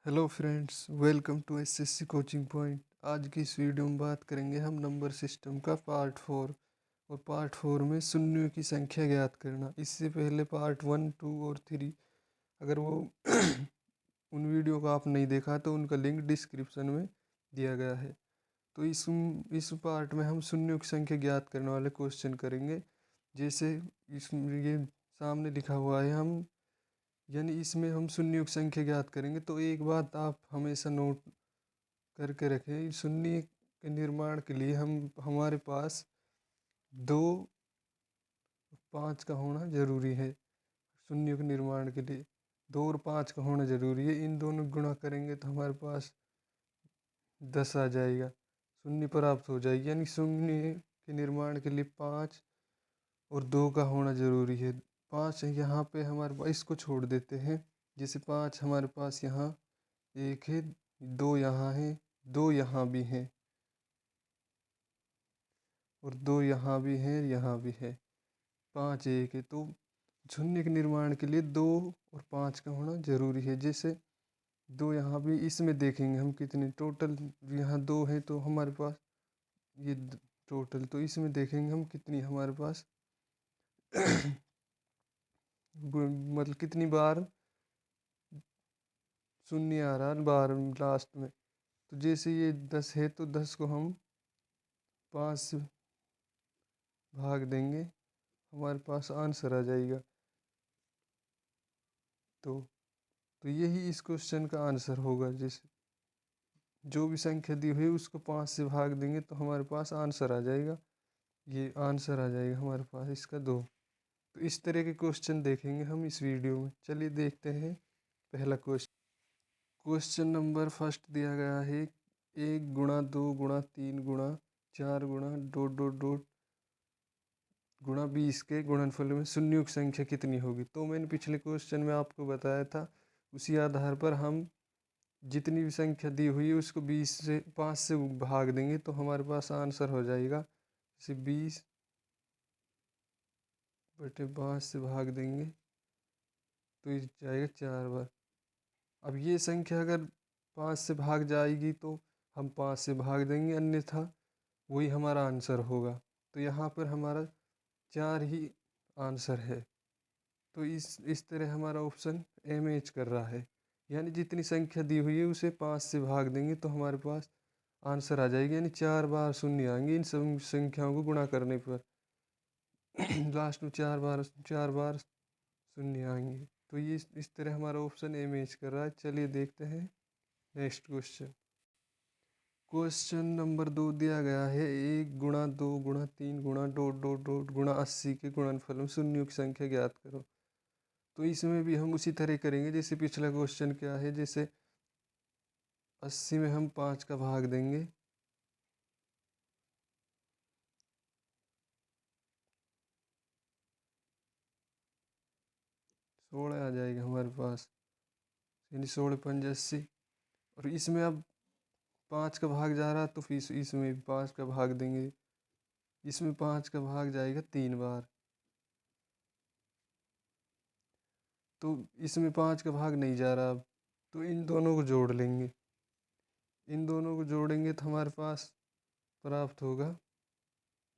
Hello friends, welcome to SSC coaching point. आज की इस वीडियो में बात करेंगे हम नंबर सिस्टम का पार्ट 4। और पार्ट 4 में शून्यों की संख्या ज्ञात करना। इससे पहले पार्ट 1, 2 और 3 अगर वो उन वीडियो को आप नहीं देखा तो उनका लिंक डिस्क्रिप्शन में दिया गया है। तो इस पार्ट में हम शून्यों की संख्या ज्ञात करने वाले क्वेश्चन करेंगे। जैसे ये सामने लिखा हुआ है, हम यानी इसमें हम शून्यों की संख्या ज्ञात करेंगे। तो एक बात आप हमेशा नोट करके रखें, शून्य के निर्माण के लिए हमारे पास 2 5 का होना जरूरी है। शून्य के निर्माण के लिए 2 और 5 का होना जरूरी है। इन दोनों गुणा करेंगे तो हमारे पास 10 आ जाएगा, शून्य प्राप्त हो जाएगी। यानी शून्य के निर्माण के लिए 5 और 2 का होना जरूरी है। 5 यहाँ पे हमारे पास, इसको छोड़ देते हैं। जैसे 5 हमारे पास यहाँ एक है, 2 यहाँ है, 2 यहाँ भी है और 2 यहाँ भी है, यहाँ भी है। 5 एक है, तो शून्य के निर्माण के लिए 2 और 5 का होना जरूरी है। जैसे 2 यहाँ भी, इसमें देखेंगे हम कितने टोटल, यहाँ 2 है तो हमारे पास ये टोटल, तो इसमें देखेंगे हम कितनी हमारे पास मतलब कितनी बार शून्य आ रहा है बार लास्ट में। तो जैसे ये 10 है तो 10 को हम 5 से भाग देंगे, हमारे पास आंसर आ जाएगा। तो यही इस क्वेश्चन का आंसर होगा। जैसे जो भी संख्या दी हुई उसको 5 से भाग देंगे तो हमारे पास आंसर आ जाएगा। ये आंसर आ जाएगा हमारे पास इसका 2। तो इस तरह के क्वेश्चन देखेंगे हम इस वीडियो में। चलिए देखते हैं पहला क्वेश्चन। क्वेश्चन नंबर फर्स्ट दिया गया है, 1 गुणा 2 गुणा 3 गुणा 4 गुणा डॉट डॉट डॉट गुणा 20 के गुणनफल में शून्यों की संख्या कितनी होगी। तो मैंने पिछले क्वेश्चन में आपको बताया था, उसी आधार पर हम जितनी भी संख्या दी हुई है उसको 5 से भाग देंगे तो हमारे पास आंसर हो जाएगा। जैसे 20/5 से भाग देंगे तो ये जाएगा 4 बार। अब ये संख्या अगर 5 से भाग जाएगी तो हम 5 से भाग देंगे, अन्यथा वही हमारा आंसर होगा। तो यहाँ पर हमारा 4 ही आंसर है। तो इस तरह हमारा ऑप्शन ए मैच कर रहा है। यानी जितनी संख्या दी हुई है उसे 5 से भाग देंगे तो हमारे पास आंसर आ जाएगी। यानी 4 बार शून्य आएंगे इन सब संख्याओं को गुणा करने पर। लास्ट में 4 बार शून्य आएंगे। तो ये इस तरह हमारा ऑप्शन ए मैच कर रहा है। चलिए देखते हैं नेक्स्ट क्वेश्चन। क्वेश्चन नंबर 2 दिया गया है, 1 गुणा 2 गुणा 3 गुणा डॉट डॉट डॉट गुणा 80 के गुणनफल में शून्यों की संख्या ज्ञात करो। तो इसमें भी हम उसी तरह करेंगे जैसे पिछला क्वेश्चन क्या है। जैसे 80 में हम 5 का भाग देंगे, सोलह आ जाएगा हमारे पास, यानी 16×5 = 80। और इसमें अब 5 का भाग जा रहा तो फिर इसमें भी 5 का भाग देंगे। इसमें 5 का भाग जाएगा 3 बार, तो इसमें 5 का भाग नहीं जा रहा। अब तो इन दोनों को जोड़ लेंगे, इन दोनों को जोड़ेंगे तो हमारे पास प्राप्त होगा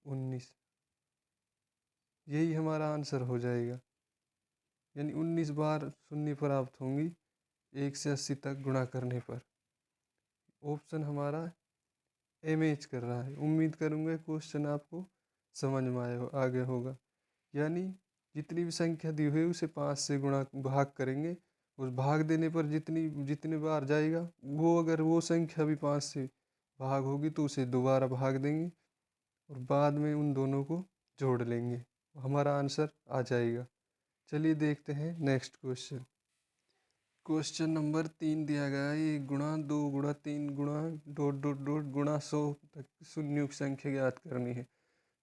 19। यही हमारा आंसर हो जाएगा। यानी 19 बार शून्य प्राप्त होंगी 1 से 80 तक गुणा करने पर। ऑप्शन हमारा ए मैच कर रहा है। उम्मीद करूँगा क्वेश्चन आपको समझ में आ गया होगा। यानी जितनी भी संख्या दी हुई है उसे 5 से गुणा भाग करेंगे। उस भाग देने पर जितने बार जाएगा, वो अगर वो संख्या भी 5 से भाग होगी तो उसे दोबारा भाग देंगे और बाद में उन दोनों को जोड़ लेंगे, हमारा आंसर आ जाएगा। चलिए देखते हैं नेक्स्ट क्वेश्चन। क्वेश्चन नंबर 3 दिया गया है, 1 गुणा 2 गुणा 3 गुणा डॉट डॉट डॉट गुणा 100 तक शून्यों की संख्या ज्ञात करनी है।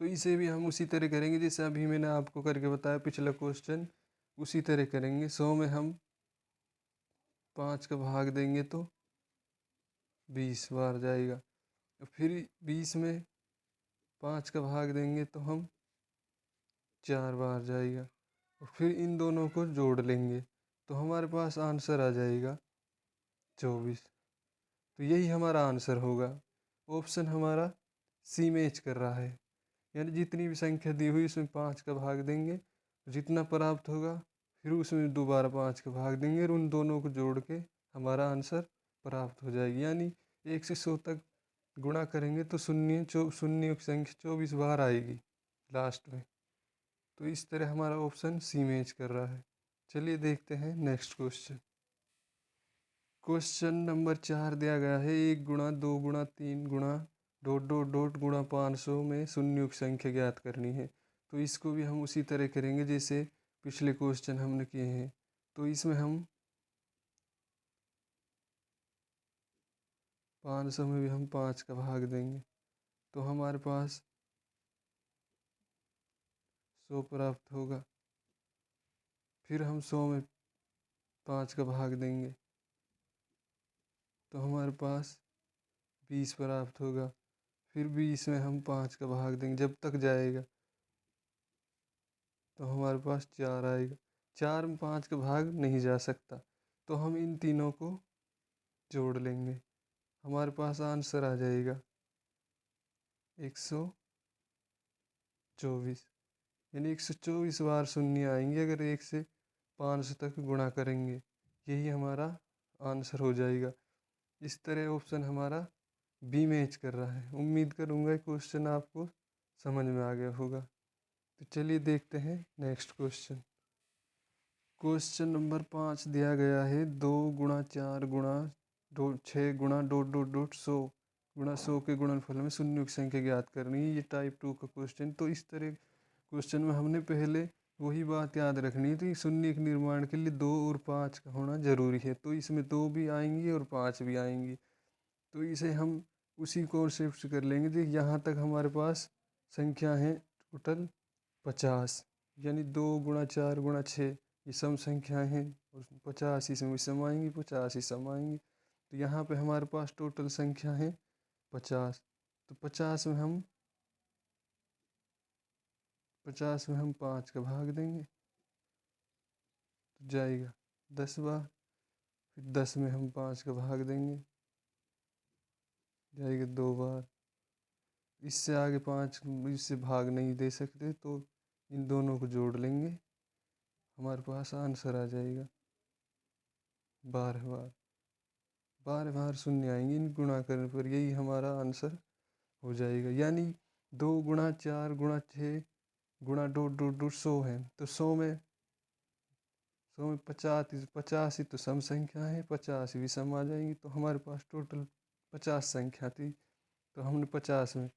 तो इसे भी हम उसी तरह करेंगे जैसे अभी मैंने आपको करके बताया पिछला क्वेश्चन, उसी तरह करेंगे। 100 में हम 5 का भाग देंगे तो 20 बार जाएगा। फिर 20 में 5 का भाग देंगे तो हम 4 बार जाएगा। और फिर इन दोनों को जोड़ लेंगे तो हमारे पास आंसर आ जाएगा 24। तो यही हमारा आंसर होगा। ऑप्शन हमारा सी मैच कर रहा है, यानी जितनी भी संख्या दी हुई उसमें 5 का भाग देंगे, जितना प्राप्त होगा फिर उसमें दोबारा 5 का भाग देंगे और उन दोनों को जोड़ के हमारा आंसर प्राप्त हो जाएगी। यानी 1 से 100 तक गुणा करेंगे तो शून्य की संख्या 24 बार आएगी लास्ट में। तो इस तरह हमारा ऑप्शन सी मैच कर रहा है। चलिए देखते हैं नेक्स्ट क्वेश्चन। क्वेश्चन नंबर 4 दिया गया है 1 गुणा 2 गुणा 3 गुणा डॉट डॉट डॉट गुणा 500 में शून्यों की संख्या ज्ञात करनी है। तो इसको भी हम उसी तरह करेंगे जैसे पिछले क्वेश्चन हमने किए हैं। तो इसमें हम 500 में भी हम 5 का भाग देंगे तो हमारे पास 100 प्राप्त होगा। फिर हम 100 में 5 का भाग देंगे तो हमारे पास 20 प्राप्त होगा। फिर 20 में हम 5 का भाग देंगे जब तक जाएगा तो हमारे पास 4 आएगा। 4 में 5 का भाग नहीं जा सकता तो हम इन तीनों को जोड़ लेंगे, हमारे पास आंसर आ जाएगा 124। यानी 124 बार शून्य आएंगे अगर 1 से 500 तक गुणा करेंगे, यही हमारा आंसर हो जाएगा। इस तरह ऑप्शन हमारा बी मैच कर रहा है। उम्मीद करूँगा क्वेश्चन आपको समझ में आ गया होगा। तो चलिए देखते हैं नेक्स्ट क्वेश्चन। क्वेश्चन नंबर 5 दिया गया है 2 गुणा 4 गुणा 6 गुणा डॉट डॉट डॉट 100 गुणा 100 के गुणनफल में शून्यों की संख्या ज्ञात करनी है। ये टाइप 2 का क्वेश्चन। तो इस तरह क्वेश्चन में हमने पहले वही बात याद रखनी थी, शून्य के निर्माण के लिए 2 और 5 का होना जरूरी है। तो इसमें 2 भी आएंगी और 5 भी आएंगी। तो इसे हम उसी कॉन्सेप्ट से कर लेंगे। देख यहाँ तक हमारे पास संख्या है टोटल 50, यानी 2 गुणा 4 गुणा 6 ये सम संख्याएं हैं और 50 इसमें सम आएंगी, 50 ही सम आएंगी। तो यहाँ पे हमारे पास टोटल संख्या है 50। तो 50 में हम 5 का भाग देंगे तो जाएगा 10 बार। फिर 10 में हम 5 का भाग देंगे, जाएगा 2 बार। इससे आगे 5 इससे भाग नहीं दे सकते तो इन दोनों को जोड़ लेंगे, हमारे पास आंसर आ जाएगा 12 बार। 12 बार शून्य आएंगे इन गुणा करने पर, यही हमारा आंसर हो जाएगा। यानी 2 गुणा 4 गुणा 6 गुणा डॉट डॉट डॉट 100 है। तो 100 में 50 ही तो सम संख्या है, 50 भी सम आ जाएंगी। तो हमारे पास टोटल 50 संख्या थी। तो हमने 50 में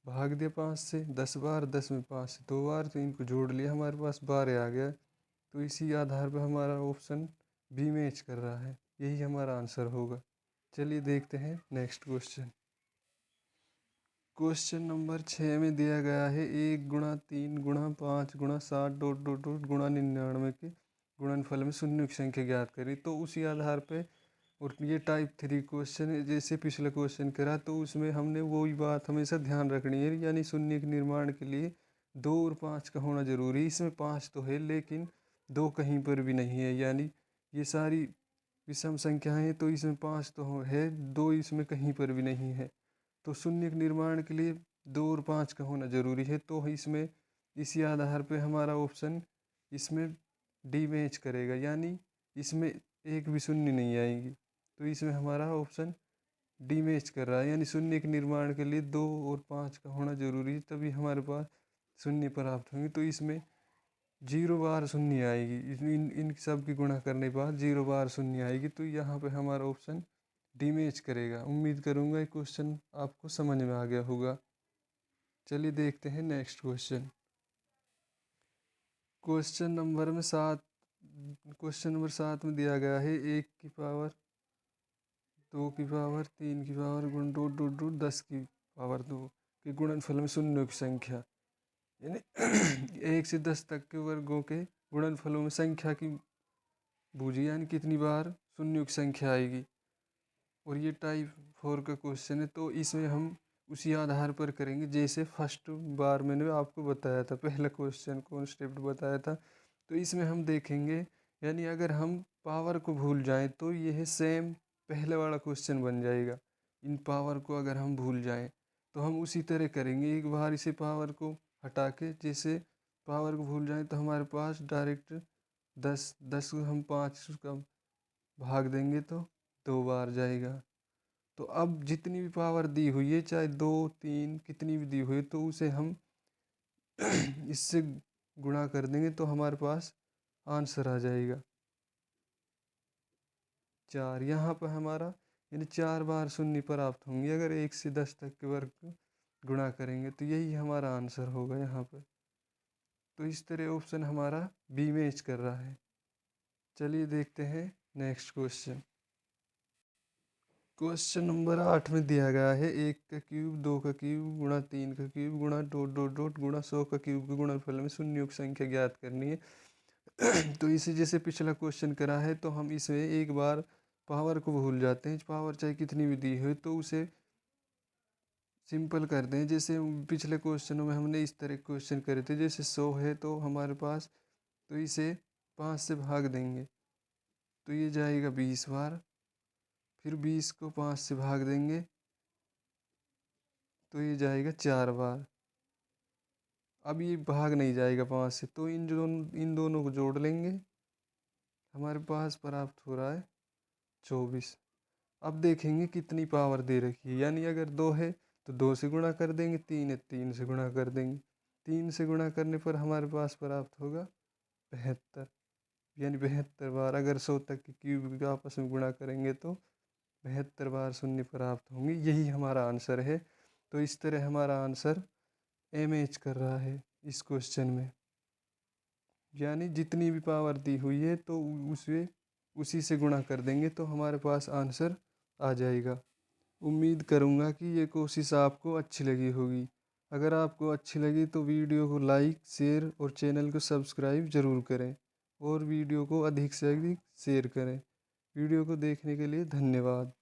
भाग दिया 5 से 10 बार, 10 में 5 से 2 बार, तो इनको जोड़ लिया, हमारे पास 12 आ गया। तो इसी आधार पर हमारा ऑप्शन बी मैच कर रहा है, यही हमारा आंसर होगा। चलिए देखते हैं नेक्स्ट क्वेश्चन। क्वेश्चन नंबर 6 में दिया गया है 1 गुणा 3 गुणा 5 गुणा 7 डॉट डॉट डॉट गुणा 99 के गुणनफल में शून्य की संख्या ज्ञात करी। तो उसी आधार पे, और ये टाइप 3 क्वेश्चन है जैसे पिछला क्वेश्चन करा, तो उसमें हमने वही बात हमेशा ध्यान रखनी है, यानी शून्य के निर्माण के लिए 2 और 5 का होना जरूरी है। इसमें 5 तो है लेकिन 2 कहीं पर भी नहीं है, यानी ये सारी विषम संख्याएं हैं तो इसमें 5 तो है, 2 इसमें कहीं पर भी नहीं है। तो शून्य के निर्माण के लिए 2 और 5 का होना जरूरी है। तो इसमें इसी आधार पे हमारा ऑप्शन इसमें डी मैच करेगा, यानी इसमें एक भी शून्य नहीं आएगी। तो इसमें हमारा ऑप्शन डी मैच कर रहा है, यानी शून्य के निर्माण के लिए 2 और 5 का होना जरूरी है, तभी हमारे पास शून्य प्राप्त होंगे। तो इसमें 0 बार शून्य आएगी, इन सब की गुणा करने के बाद 0 बार शून्य आएगी। तो यहाँ पे हमारा ऑप्शन डी मैच करेगा। उम्मीद करूँगा ये क्वेश्चन आपको समझ में आ गया होगा। चलिए देखते हैं नेक्स्ट क्वेश्चन। क्वेश्चन नंबर 7 में दिया गया है 1 की पावर 2 की पावर 3 की पावर गुण डॉट डॉट डॉट 10 की पावर 2 के गुणनफल में शून्यों की संख्या, यानी 1 से 10 तक के वर्गों के गुणनफलों में संख्या की बूझी, यानी कितनी बार शून्यों की संख्या आएगी। और ये टाइप 4 का क्वेश्चन है। तो इसमें हम उसी आधार पर करेंगे जैसे फर्स्ट बार मैंने आपको बताया था, पहला क्वेश्चन कॉन्सेप्ट बताया था। तो इसमें हम देखेंगे, यानी अगर हम पावर को भूल जाएं तो यह सेम पहले वाला क्वेश्चन बन जाएगा। इन पावर को अगर हम भूल जाएं तो हम उसी तरह करेंगे, एक बार इसे पावर को हटा के, जैसे पावर को भूल जाएं तो हमारे पास डायरेक्ट 10 को हम 5 का भाग देंगे तो 2 बार जाएगा। तो अब जितनी भी पावर दी हुई है, चाहे 2 3 कितनी भी दी हुई है, तो उसे हम इससे गुणा कर देंगे तो हमारे पास आंसर आ जाएगा 4। यहाँ पर हमारा यानी 4 बार शून्य प्राप्त होंगे अगर 1 से 10 तक के वर्ग को गुणा करेंगे, तो यही हमारा आंसर होगा यहाँ पर। तो इस तरह ऑप्शन हमारा बी मैच कर रहा है। चलिए देखते हैं नेक्स्ट क्वेश्चन। क्वेश्चन नंबर 8 में दिया गया है 1 का क्यूब 2 का क्यूब गुणा 3 का क्यूब गुणा डॉट डॉट डॉट गुणा 100 का क्यूब के गुणनफल में शून्यों की संख्या ज्ञात करनी है। तो इसे जैसे पिछला क्वेश्चन करा है, तो हम इसमें एक बार पावर को भूल जाते हैं। पावर चाहे कितनी भी दी हो तो उसे सिंपल कर दें। जैसे पिछले क्वेश्चनों में हमने इस तरह क्वेश्चन करे थे, जैसे 100 है तो हमारे पास, तो इसे 5 से भाग देंगे तो ये जाएगा 20 बार। फिर 20 को 5 से भाग देंगे तो ये जाएगा 4 बार। अब ये भाग नहीं जाएगा 5 से, तो इन दोनों को जोड़ लेंगे, हमारे पास प्राप्त हो रहा है 24। अब देखेंगे कितनी पावर दे रखी है, यानी अगर 2 है तो 2 से गुणा कर देंगे, 3 है 3 से गुणा कर देंगे। 3 से गुणा करने पर हमारे पास प्राप्त होगा 72, यानी 72 बार। अगर 100 तक के क्यूब का आपस में गुणा करेंगे तो 72 बार शून्य प्राप्त होंगे। यही हमारा आंसर है। तो इस तरह हमारा आंसर एमएच कर रहा है इस क्वेश्चन में, यानी जितनी भी पावर दी हुई है तो उसी से गुणा कर देंगे तो हमारे पास आंसर आ जाएगा। उम्मीद करूँगा कि ये कोशिश आपको अच्छी लगी होगी। अगर आपको अच्छी लगी तो वीडियो को लाइक शेयर और चैनल को सब्सक्राइब ज़रूर करें, और वीडियो को अधिक से अधिक शेयर करें। वीडियो को देखने के लिए धन्यवाद।